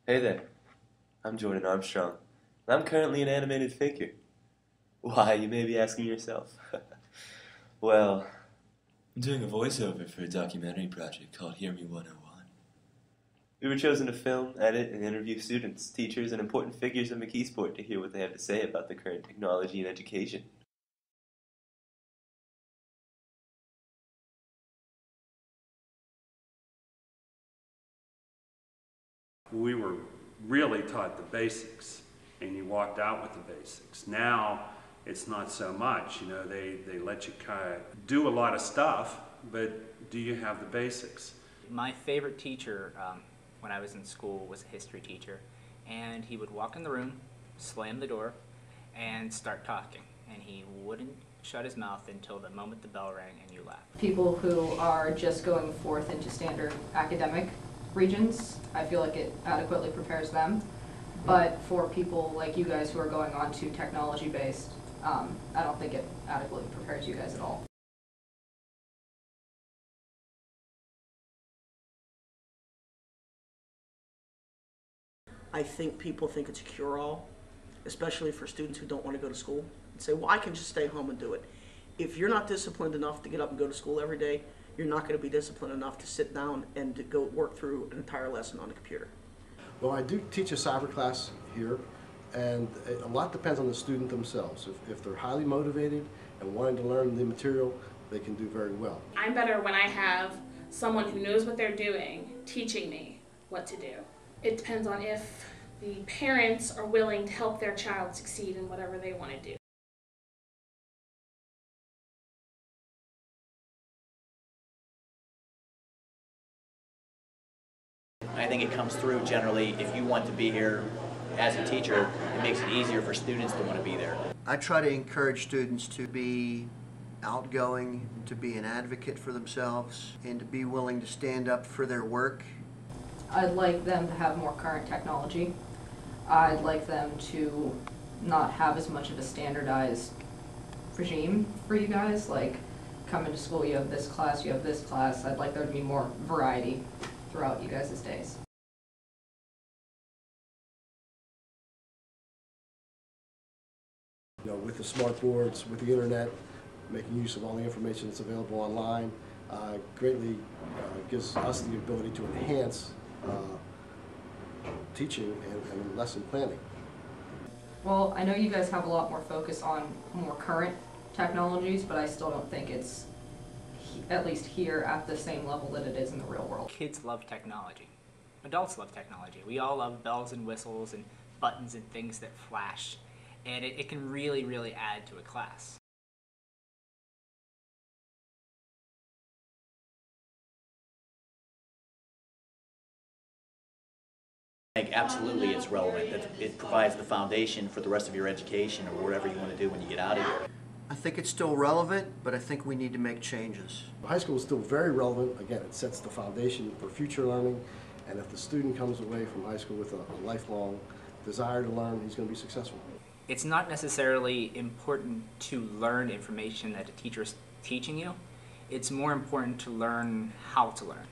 Hey there, I'm Jordan Armstrong, and I'm currently an animated figure. Why, you may be asking yourself. Well, I'm doing a voiceover for a documentary project called Hear Me 101. We were chosen to film, edit, and interview students, teachers, and important figures of McKeesport to hear what they have to say about the current technology in education. We were really taught the basics, and you walked out with the basics. Now, it's not so much. You know, they let you kind of do a lot of stuff, but do you have the basics? My favorite teacher when I was in school was a history teacher, and he would walk in the room, slam the door, and start talking, and he wouldn't shut his mouth until the moment the bell rang and you left. People who are just going forth into standard academic regions, I feel like it adequately prepares them. But for people like you guys who are going on to technology-based, I don't think it adequately prepares you guys at all. I think people think it's a cure-all, especially for students who don't want to go to school, and say, well, I can just stay home and do it. If you're not disciplined enough to get up and go to school every day, you're not going to be disciplined enough to sit down and to go work through an entire lesson on the computer. Well, I do teach a cyber class here, and a lot depends on the student themselves. If they're highly motivated and wanting to learn the material, they can do very well. I'm better when I have someone who knows what they're doing teaching me what to do. It depends on if the parents are willing to help their child succeed in whatever they want to do. I think it comes through generally. If you want to be here as a teacher, it makes it easier for students to want to be there. I try to encourage students to be outgoing, to be an advocate for themselves, and to be willing to stand up for their work. I'd like them to have more current technology. I'd like them to not have as much of a standardized regime for you guys, like coming to school, you have this class, you have this class. I'd like there to be more variety throughout you guys' days. You know, with the smart boards, with the internet, making use of all the information that's available online, greatly gives us the ability to enhance teaching and lesson planning. Well, I know you guys have a lot more focus on more current technologies, but I still don't think it's, at least here, at the same level that it is in the real world. Kids love technology. Adults love technology. We all love bells and whistles and buttons and things that flash, and it can really, really add to a class. I think absolutely it's relevant. It provides the foundation for the rest of your education or whatever you want to do when you get out of here. I think it's still relevant, but I think we need to make changes. High school is still very relevant. Again, it sets the foundation for future learning, and if the student comes away from high school with a lifelong desire to learn, he's going to be successful. It's not necessarily important to learn information that a teacher is teaching you. It's more important to learn how to learn.